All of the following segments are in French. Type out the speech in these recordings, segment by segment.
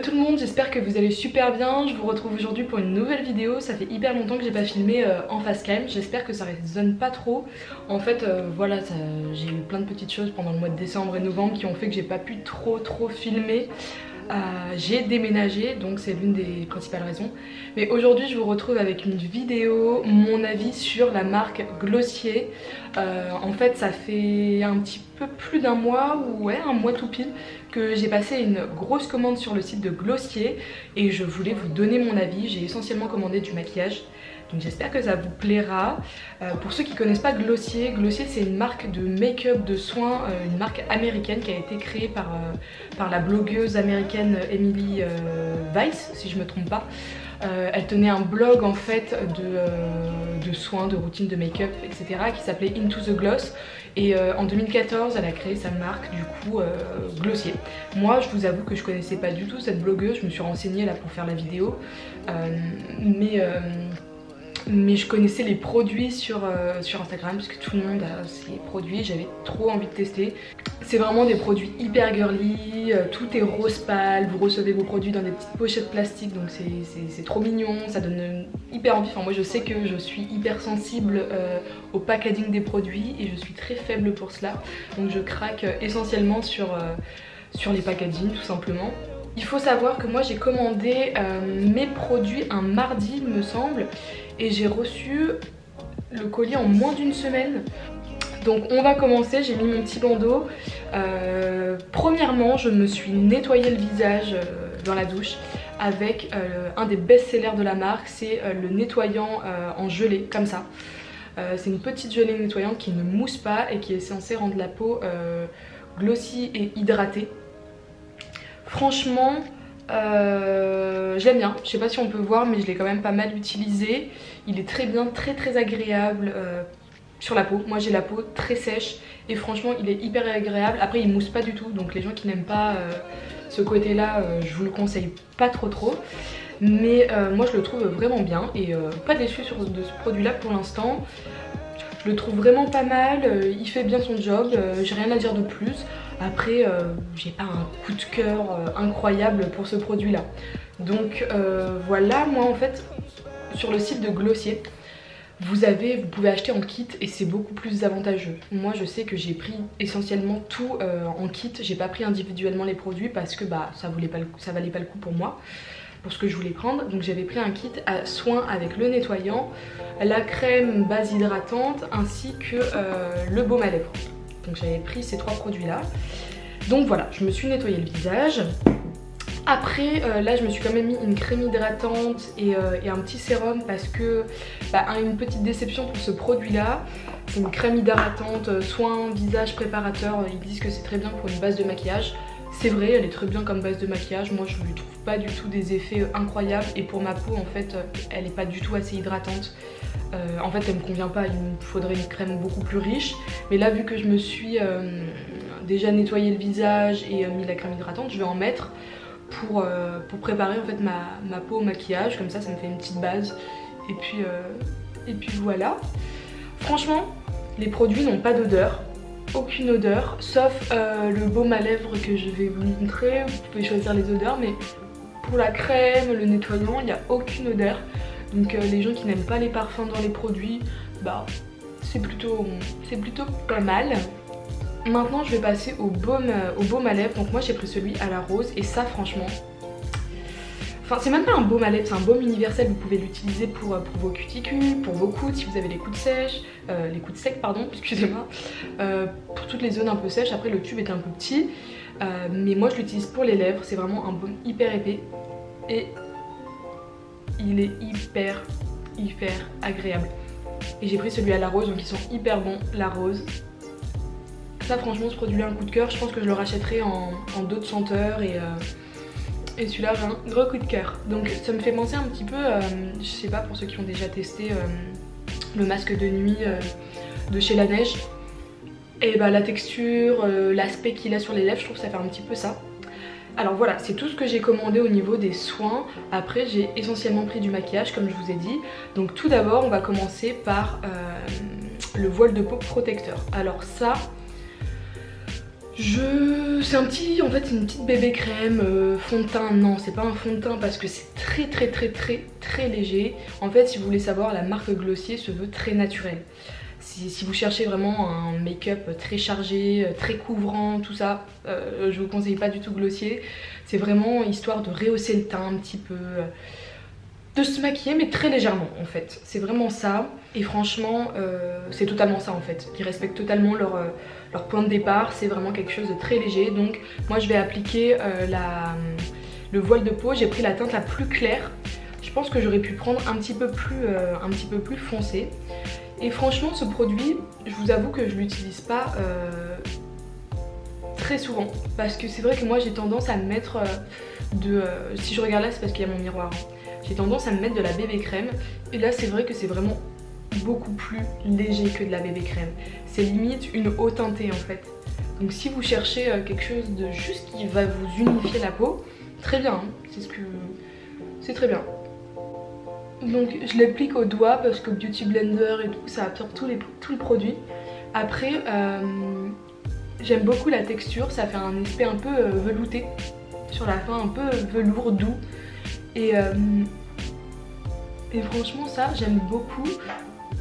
tout le monde, j'espère que vous allez super bien. Je vous retrouve aujourd'hui pour une nouvelle vidéo. Ça fait hyper longtemps que j'ai pas filmé en face cam. J'espère que ça résonne pas trop. En fait voilà, j'ai eu plein de petites choses pendant le mois de décembre et novembre qui ont fait que j'ai pas pu trop filmer. J'ai déménagé, donc c'est l'une des principales raisons. Mais aujourd'hui je vous retrouve avec une vidéo, mon avis sur la marque Glossier. En fait ça fait un petit peu plus d'un mois, ou ouais, un mois tout pile, que j'ai passé une grosse commande sur le site de Glossier et je voulais vous donner mon avis. J'ai essentiellement commandé du maquillage. Donc j'espère que ça vous plaira. Pour ceux qui ne connaissent pas Glossier, Glossier c'est une marque de make-up, de soins, une marque américaine qui a été créée par la blogueuse américaine Emily Weiss, si je me trompe pas. Elle tenait un blog en fait de soins, de routines de make-up, etc. qui s'appelait Into the Gloss. Et en 2014 elle a créé sa marque du coup Glossier. Moi je vous avoue que je connaissais pas du tout cette blogueuse, je me suis renseignée là pour faire la vidéo. Mais je connaissais les produits sur Instagram parce que tout le monde a ces produits, j'avais trop envie de tester. C'est vraiment des produits hyper girly, tout est rose pâle, vous recevez vos produits dans des petites pochettes plastiques, donc c'est trop mignon, ça donne hyper envie. Enfin moi je sais que je suis hyper sensible au packaging des produits et je suis très faible pour cela, donc je craque essentiellement sur les packaging tout simplement. Il faut savoir que moi j'ai commandé mes produits un mardi il me semble, et j'ai reçu le colis en moins d'une semaine. Donc on va commencer, j'ai mis mon petit bandeau. Premièrement je me suis nettoyé le visage dans la douche avec un des best-sellers de la marque, c'est le nettoyant en gelée comme ça. C'est une petite gelée nettoyante qui ne mousse pas et qui est censée rendre la peau glossy et hydratée. Franchement j'aime bien, je sais pas si on peut voir mais je l'ai quand même pas mal utilisé. Il est très bien, très agréable sur la peau. Moi j'ai la peau très sèche et franchement il est hyper agréable. Après il mousse pas du tout, donc les gens qui n'aiment pas ce côté là je vous le conseille pas trop. Mais moi je le trouve vraiment bien et pas déçue de ce produit là pour l'instant. Je le trouve vraiment pas mal, il fait bien son job, j'ai rien à dire de plus. Après j'ai pas un coup de cœur incroyable pour ce produit là. Donc voilà, moi en fait sur le site de Glossier vous pouvez acheter en kit et c'est beaucoup plus avantageux. Moi je sais que j'ai pris essentiellement tout en kit, j'ai pas pris individuellement les produits parce que bah ça valait pas le coup pour moi, pour ce que je voulais prendre. Donc j'avais pris un kit à soins avec le nettoyant, la crème base hydratante ainsi que le baume à lèvres. Donc j'avais pris ces trois produits là. Donc voilà, je me suis nettoyé le visage. Après là je me suis quand même mis une crème hydratante et un petit sérum parce que une petite déception pour ce produit là. C'est une crème hydratante soin visage préparateur, ils disent que c'est très bien pour une base de maquillage. C'est vrai, elle est très bien comme base de maquillage, moi je lui trouve pas du tout des effets incroyables et pour ma peau en fait elle est pas du tout assez hydratante. En fait elle me convient pas, il me faudrait une crème beaucoup plus riche. Mais là vu que je me suis déjà nettoyé le visage et mis la crème hydratante, je vais en mettre pour préparer en fait ma peau au maquillage, comme ça me fait une petite base et puis voilà. Franchement les produits n'ont pas d'odeur, aucune odeur, sauf le baume à lèvres que je vais vous montrer. Vous pouvez choisir les odeurs, mais pour la crème, le nettoyant, il n'y a aucune odeur. Donc les gens qui n'aiment pas les parfums dans les produits, c'est plutôt pas mal. Maintenant je vais passer au baume à lèvres. Donc moi j'ai pris celui à la rose et ça franchement, enfin c'est même pas un baume à lèvres, c'est un baume universel. Vous pouvez l'utiliser pour vos cuticules, pour vos coudes si vous avez les coudes secs pardon, excusez-moi, pour toutes les zones un peu sèches. Après le tube est un peu petit, mais moi je l'utilise pour les lèvres. C'est vraiment un baume hyper épais et il est hyper agréable. Et j'ai pris celui à la rose, donc ils sont hyper bons, la rose. Ça franchement ce produit là un coup de cœur, je pense que je le rachèterai en d'autres senteurs et celui-là j'ai un gros coup de cœur. Donc ça me fait penser un petit peu, je sais pas pour ceux qui ont déjà testé le masque de nuit de chez Laneige. Et la texture, l'aspect qu'il a sur les lèvres, je trouve que ça fait un petit peu ça. Alors voilà, c'est tout ce que j'ai commandé au niveau des soins. Après j'ai essentiellement pris du maquillage comme je vous ai dit. Donc tout d'abord on va commencer par le voile de peau protecteur. Alors ça, C'est un petit, en fait c'est une petite bébé crème, fond de teint, non c'est pas un fond de teint parce que c'est très léger. En fait si vous voulez savoir, la marque Glossier se veut très naturelle. Si vous cherchez vraiment un make-up très chargé, très couvrant, tout ça, je vous conseille pas du tout Glossier. C'est vraiment histoire de rehausser le teint un petit peu, de se maquiller mais très légèrement en fait. C'est vraiment ça et franchement c'est totalement ça en fait. Ils respectent totalement leur point de départ, c'est vraiment quelque chose de très léger. Donc moi je vais appliquer le voile de peau, j'ai pris la teinte la plus claire. Je pense que j'aurais pu prendre un petit peu plus foncé. Et franchement ce produit, je vous avoue que je l'utilise pas très souvent. Parce que c'est vrai que moi j'ai tendance à me mettre si je regarde là c'est parce qu'il y a mon miroir. J'ai tendance à me mettre de la bébé crème. Et là c'est vrai que c'est vraiment beaucoup plus léger que de la bébé crème. C'est limite une eau teintée en fait. Donc si vous cherchez quelque chose de juste qui va vous unifier la peau, très bien, hein. C'est très bien. Donc je l'applique au doigt parce que Beauty Blender et tout, ça absorbe tout le produit. Après j'aime beaucoup la texture, ça fait un aspect un peu velouté sur la fin, un peu velours doux. Et franchement ça j'aime beaucoup.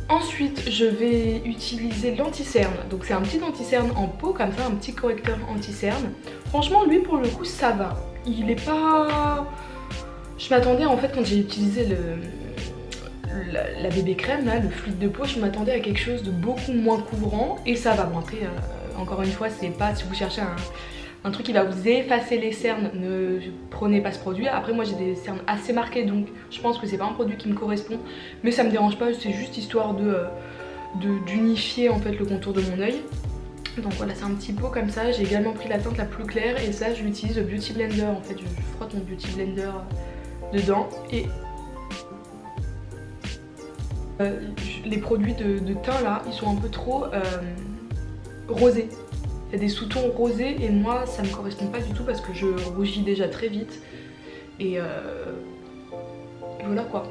Ensuite je vais utiliser l'anti-cerne. Donc c'est un petit anti-cerne en peau comme ça, un petit correcteur anti-cerne. Franchement lui pour le coup ça va. Il est pas... Je m'attendais en fait quand j'ai utilisé la bébé crème là, le fluide de peau, je m'attendais à quelque chose de beaucoup moins couvrant et ça va. Bon après encore une fois c'est pas, si vous cherchez un truc qui va vous effacer les cernes, ne prenez pas ce produit. Après moi j'ai des cernes assez marquées donc je pense que c'est pas un produit qui me correspond, mais ça me dérange pas, c'est juste histoire d'unifier en fait le contour de mon œil. Donc voilà, c'est un petit pot comme ça. J'ai également pris la teinte la plus claire et ça je l'utilise au Beauty Blender en fait. Je frotte mon Beauty Blender dedans et les produits de teint là ils sont un peu trop rosés. Il y a des sous-tons rosés et moi ça me correspond pas du tout parce que je rougis déjà très vite et voilà quoi.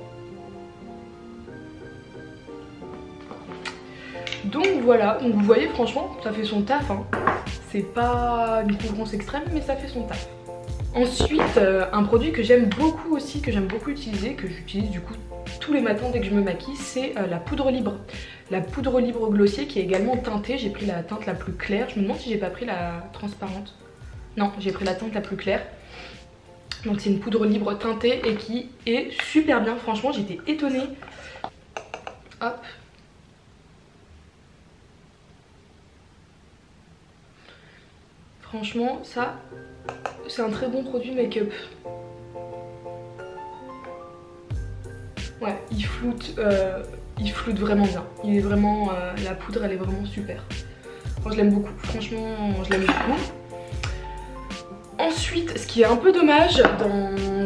Donc voilà, donc vous voyez franchement ça fait son taf hein. C'est pas une couvrance extrême mais ça fait son taf. Ensuite un produit que j'aime beaucoup aussi, que j'aime beaucoup utiliser, que j'utilise du coup tous les matins dès que je me maquille, c'est la poudre libre. La poudre libre Glossier qui est également teintée. J'ai pris la teinte la plus claire. Je me demande si j'ai pas pris la transparente. Non, j'ai pris la teinte la plus claire. Donc c'est une poudre libre teintée et qui est super bien. Franchement j'étais étonnée. Hop. Franchement ça c'est un très bon produit make-up. Ouais, il floute vraiment bien. Il est vraiment, la poudre elle est vraiment super. Moi je l'aime beaucoup, franchement je l'aime beaucoup. Ensuite, ce qui est un peu dommage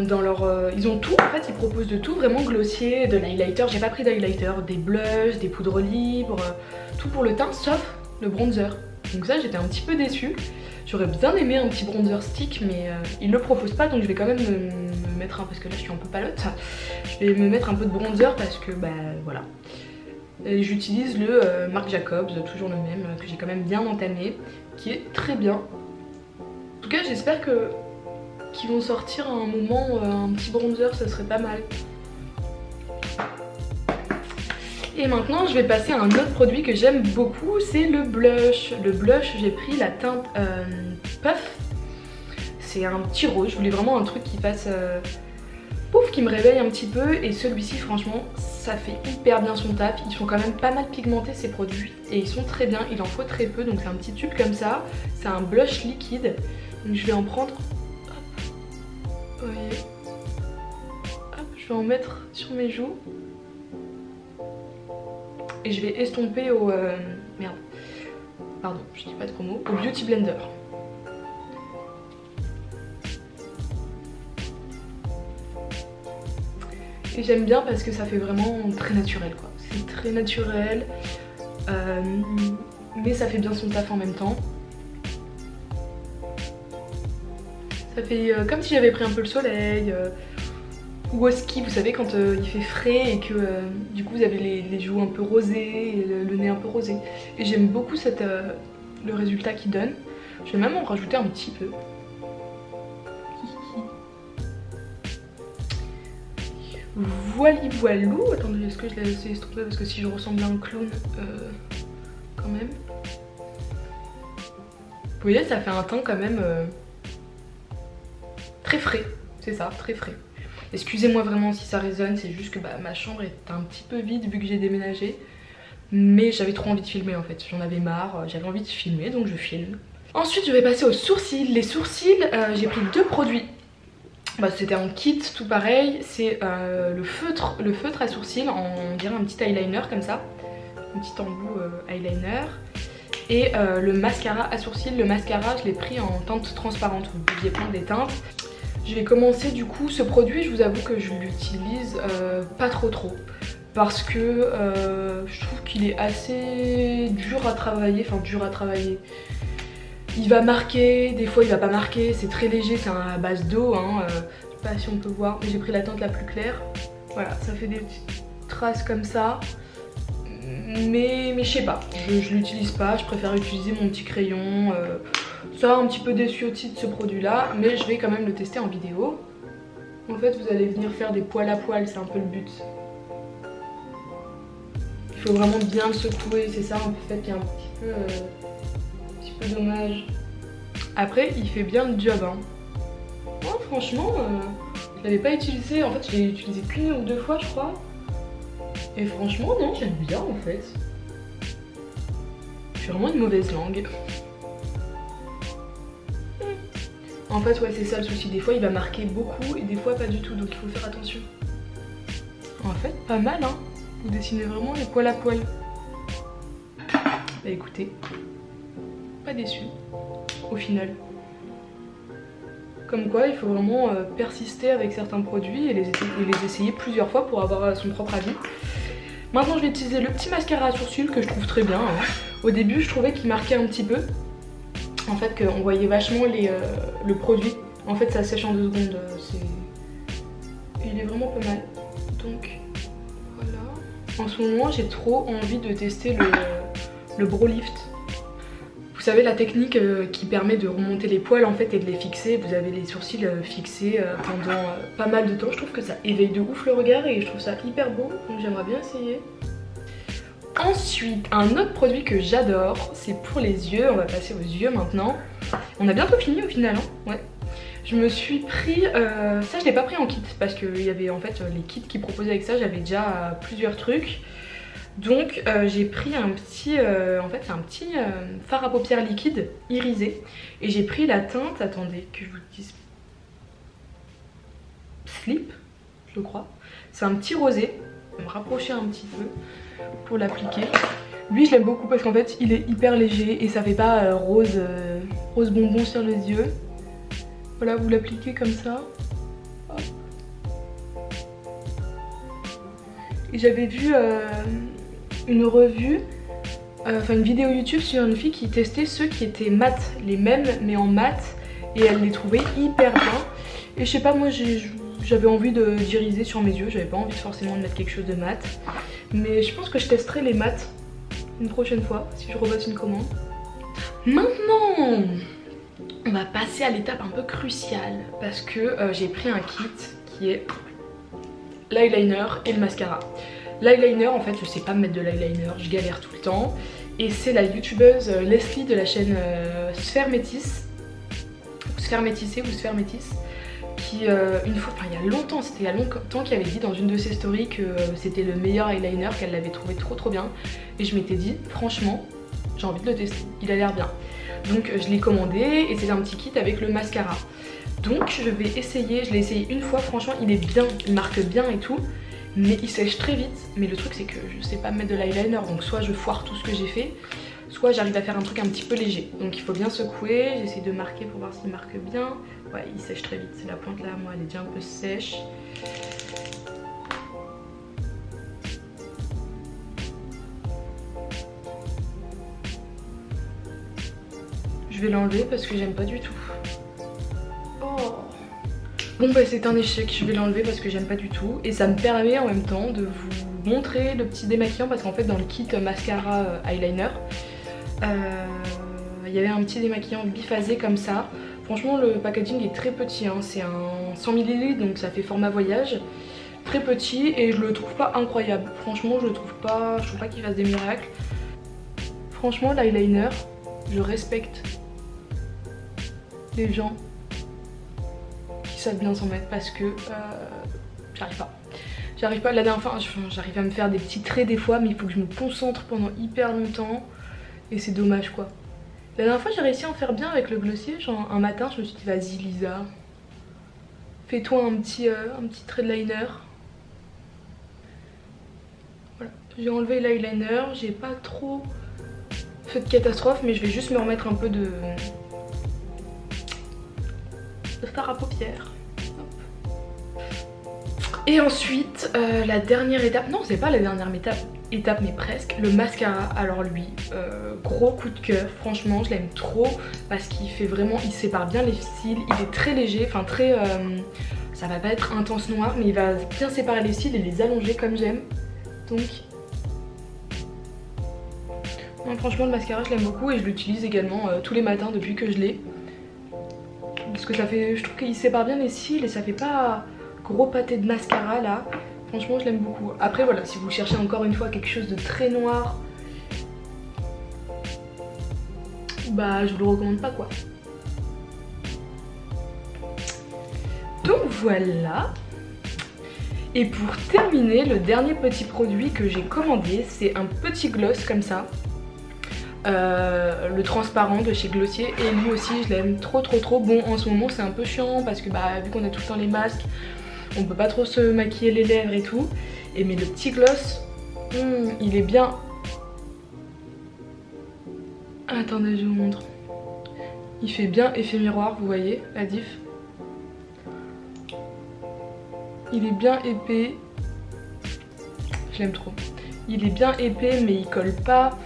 dans leur... ils ont tout en fait, ils proposent de tout, vraiment Glossier, de l'highlighter. J'ai pas pris d'highlighter, des blushs, des poudres libres, tout pour le teint sauf le bronzer. Donc ça j'étais un petit peu déçue. J'aurais bien aimé un petit bronzer stick mais ils le proposent pas donc je vais quand même me mettre un, parce que là je suis un peu palote. Je vais me mettre un peu de bronzer parce que bah voilà. J'utilise le Marc Jacobs, toujours le même, que j'ai quand même bien entamé, qui est très bien. En tout cas j'espère qu'ils vont sortir à un moment un petit bronzer, ça serait pas mal. Et maintenant je vais passer à un autre produit que j'aime beaucoup, c'est le blush. Le blush, j'ai pris la teinte Puff. C'est un petit rose, je voulais vraiment un truc qui fasse pouf, qui me réveille un petit peu. Et celui-ci franchement ça fait hyper bien son taf. Ils sont quand même pas mal pigmentés ces produits et ils sont très bien, il en faut très peu. Donc c'est un petit tube comme ça, c'est un blush liquide. Donc je vais en prendre, hop, vous voyez, hop, je vais en mettre sur mes joues. Et je vais estomper au... merde, pardon, je dis pas de promo, au Beauty Blender. Et j'aime bien parce que ça fait vraiment très naturel quoi. C'est très naturel, mais ça fait bien son taf en même temps. Ça fait comme si j'avais pris un peu le soleil. Ou au ski, vous savez quand il fait frais et que du coup vous avez les joues un peu rosées et le nez un peu rosé. Et j'aime beaucoup le résultat qu'il donne. Je vais même en rajouter un petit peu. Voilà, voilou. Attendez, est-ce que je l'ai laissé estomper parce que si je ressemble à un clown, quand même. Vous voyez, ça fait un teint quand même très frais. C'est ça, très frais. Excusez-moi vraiment si ça résonne, c'est juste que ma chambre est un petit peu vide vu que j'ai déménagé. Mais j'avais trop envie de filmer en fait, j'en avais marre, j'avais envie de filmer donc je filme. Ensuite je vais passer aux sourcils. Les sourcils, j'ai pris 2 produits. C'était un kit tout pareil, c'est le feutre à sourcils, on dirait un petit eyeliner comme ça. Un petit embout eyeliner. Et le mascara à sourcils. Le mascara je l'ai pris en teinte transparente, vous pouviez prendre des teintes. Je vais commencer du coup ce produit, je vous avoue que je l'utilise pas trop. Parce que je trouve qu'il est assez dur à travailler, Il va marquer, des fois il va pas marquer, c'est très léger, c'est à base d'eau, hein. Je sais pas si on peut voir, mais j'ai pris la teinte la plus claire. Voilà, ça fait des petites traces comme ça. Mais je sais pas, je l'utilise pas, je préfère utiliser mon petit crayon. Ça un petit peu déçu aussi de ce produit là, mais je vais quand même le tester en vidéo. En fait vous allez venir faire des poils à poils, c'est un peu le but. Il faut vraiment bien le secouer, c'est ça en fait qui est un petit peu dommage. Après il fait bien le job hein. Oh, franchement je l'avais pas utilisé, en fait je l'ai utilisé qu'une ou 2 fois je crois. Et franchement non, j'aime bien en fait. Je suis vraiment une mauvaise langue. En fait ouais c'est ça le souci, des fois il va marquer beaucoup et des fois pas du tout, donc il faut faire attention. En fait pas mal hein, vous dessinez vraiment les poils à poil. Bah écoutez, pas déçu au final. Comme quoi il faut vraiment persister avec certains produits et les essayer plusieurs fois pour avoir son propre avis. Maintenant je vais utiliser le petit mascara à sourcils que je trouve très bien hein. Au début je trouvais qu'il marquait un petit peu. En fait qu'on voyait vachement le produit. En fait ça sèche en 2 secondes. Il est vraiment pas mal. Donc voilà. En ce moment j'ai trop envie de tester le Brow Lift. Vous savez la technique qui permet de remonter les poils en fait et de les fixer. Vous avez les sourcils fixés pendant pas mal de temps. Je trouve que ça éveille de ouf le regard et je trouve ça hyper beau. Donc j'aimerais bien essayer. Ensuite, un autre produit que j'adore, c'est pour les yeux. On va passer aux yeux maintenant. On a bientôt fini au final, hein. Ouais. Je me suis pris, ça je l'ai pas pris en kit parce qu'il y avait en fait les kits qui proposaient avec ça, j'avais déjà plusieurs trucs. Donc j'ai pris un petit, en fait c'est un petit fard à paupières liquide irisé. Et j'ai pris la teinte, attendez que je vous dise, Sleep, je crois. C'est un petit rosé, je vais me rapprocher un petit peu pour l'appliquer. Lui je l'aime beaucoup parce qu'en fait il est hyper léger et ça fait pas rose bonbon sur les yeux. Voilà, vous l'appliquez comme ça. Hop. Et j'avais vu une revue, enfin une vidéo YouTube sur une fille qui testait ceux qui étaient mat, les mêmes mais en mat, et elle les trouvait hyper bien. Et je sais pas, moi j'avais envie d'iriser sur mes yeux, j'avais pas envie forcément de mettre quelque chose de mat. Mais je pense que je testerai les mats une prochaine fois si je repasse une commande. Maintenant on va passer à l'étape un peu cruciale parce que j'ai pris un kit qui est l'eyeliner et le mascara. L'eyeliner en fait je sais pas me mettre de l'eyeliner, je galère tout le temps. Et c'est la youtubeuse Leslie de la chaîne Sphère Métis, Sphère Métissée ou Sphère Métis, qui une fois, enfin il y a longtemps, c'était il y a longtemps qui avait dit dans une de ses stories que c'était le meilleur eyeliner, qu'elle l'avait trouvé trop bien. Et je m'étais dit franchement j'ai envie de le tester, il a l'air bien. Donc je l'ai commandé et c'est un petit kit avec le mascara. Donc je vais essayer, je l'ai essayé une fois, franchement il est bien, il marque bien et tout. Mais il sèche très vite, mais le truc c'est que je sais pas mettre de l'eyeliner, donc soit je foire tout ce que j'ai fait, soit j'arrive à faire un truc un petit peu léger. Donc il faut bien secouer, j'essaie de marquer pour voir s'il marque bien. Ouais, il sèche très vite, c'est la pointe là, moi elle est déjà un peu sèche. Je vais l'enlever parce que j'aime pas du tout. Oh. Bon bah c'est un échec, je vais l'enlever parce que j'aime pas du tout. Et ça me permet en même temps de vous montrer le petit démaquillant parce qu'en fait dans le kit mascara eyeliner, il il y avait un petit démaquillant biphasé comme ça. Franchement le packaging est très petit, hein. C'est un 100 ml donc ça fait format voyage. Très petit et je le trouve pas incroyable. Franchement je trouve pas qu'il fasse des miracles. Franchement l'eyeliner, je respecte les gens qui savent bien s'en mettre parce que j'arrive pas. J'arrive pas, la dernière fois j'arrive à me faire des petits traits des fois mais il faut que je me concentre pendant hyper longtemps et c'est dommage quoi. La dernière fois j'ai réussi à en faire bien avec le glossier, genre un matin je me suis dit vas-y Lisa, fais-toi un petit trait de liner. Voilà, j'ai enlevé l'eyeliner, j'ai pas trop fait de catastrophe mais je vais juste me remettre un peu de fard à paupières. Et ensuite la dernière étape, non c'est pas la dernière étape mais presque, le mascara. Alors lui, gros coup de cœur, franchement je l'aime trop parce qu'il fait vraiment, il sépare bien les cils, il est très léger, enfin très, ça va pas être intense noir mais il va bien séparer les cils et les allonger comme j'aime. Donc non, franchement le mascara je l'aime beaucoup et je l'utilise également tous les matins depuis que je l'ai. Parce que ça fait, je trouve qu'il sépare bien les cils et ça fait pas gros pâté de mascara là. Franchement je l'aime beaucoup. Après voilà, si vous cherchez encore une fois quelque chose de très noir, bah je vous le recommande pas quoi. Donc voilà. Et pour terminer, le dernier petit produit que j'ai commandé, c'est un petit gloss comme ça. Le transparent de chez Glossier et lui aussi je l'aime trop. Bon en ce moment c'est un peu chiant parce que bah vu qu'on a tout le temps les masques, on peut pas trop se maquiller les lèvres et tout. Et mais le petit gloss, il est bien. Attendez je vous montre. Il fait bien effet miroir, vous voyez la diff. Il est bien épais. Je l'aime trop. Il est bien épais mais il colle pas.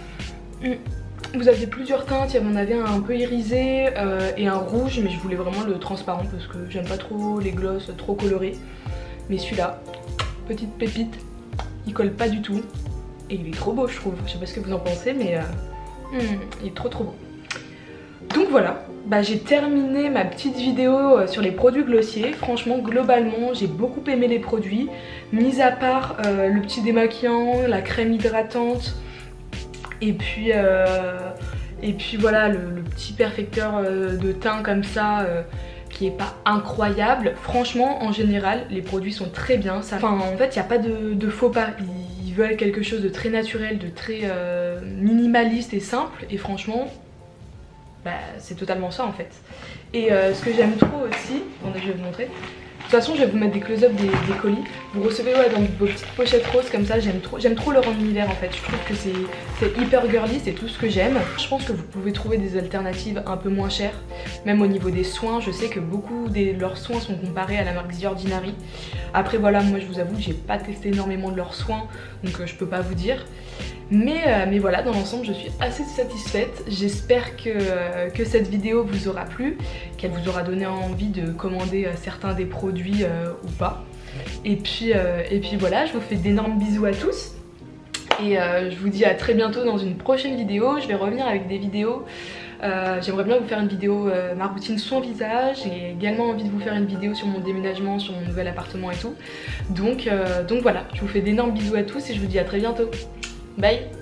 Vous avez plusieurs teintes, il y en avait un peu irisé et un rouge mais je voulais vraiment le transparent parce que j'aime pas trop les gloss trop colorés. Mais celui-là, petite pépite, il colle pas du tout et il est trop beau je trouve. Je sais pas ce que vous en pensez mais il est trop beau. Donc voilà, bah, j'ai terminé ma petite vidéo sur les produits Glossier. Franchement globalement j'ai beaucoup aimé les produits, mis à part le petit démaquillant, la crème hydratante. Et puis voilà le petit perfecteur de teint comme ça qui est pas incroyable. Franchement en général les produits sont très bien. Enfin en fait il n'y a pas de faux pas. Ils veulent quelque chose de très naturel, de très minimaliste et simple. Et franchement bah, c'est totalement ça en fait. Et ce que j'aime trop aussi, attendez je vais vous montrer. De toute façon je vais vous mettre des close-up des colis. Vous recevez dans vos petites pochettes roses comme ça. J'aime trop leur univers en fait. Je trouve que c'est hyper girly, c'est tout ce que j'aime. Je pense que vous pouvez trouver des alternatives un peu moins chères. Même au niveau des soins, je sais que beaucoup de leurs soins sont comparés à la marque The Ordinary. Après voilà, moi je vous avoue que j'ai pas testé énormément de leurs soins, donc je peux pas vous dire. Mais voilà, dans l'ensemble je suis assez satisfaite. J'espère que cette vidéo vous aura plu, qu'elle vous aura donné envie de commander certains des produits ou pas. Et puis voilà, je vous fais d'énormes bisous à tous. Et je vous dis à très bientôt dans une prochaine vidéo. Je vais revenir avec des vidéos. J'aimerais bien vous faire une vidéo ma routine soin visage. J'ai également envie de vous faire une vidéo sur mon déménagement, sur mon nouvel appartement et tout. Donc voilà, je vous fais d'énormes bisous à tous et je vous dis à très bientôt. Bye.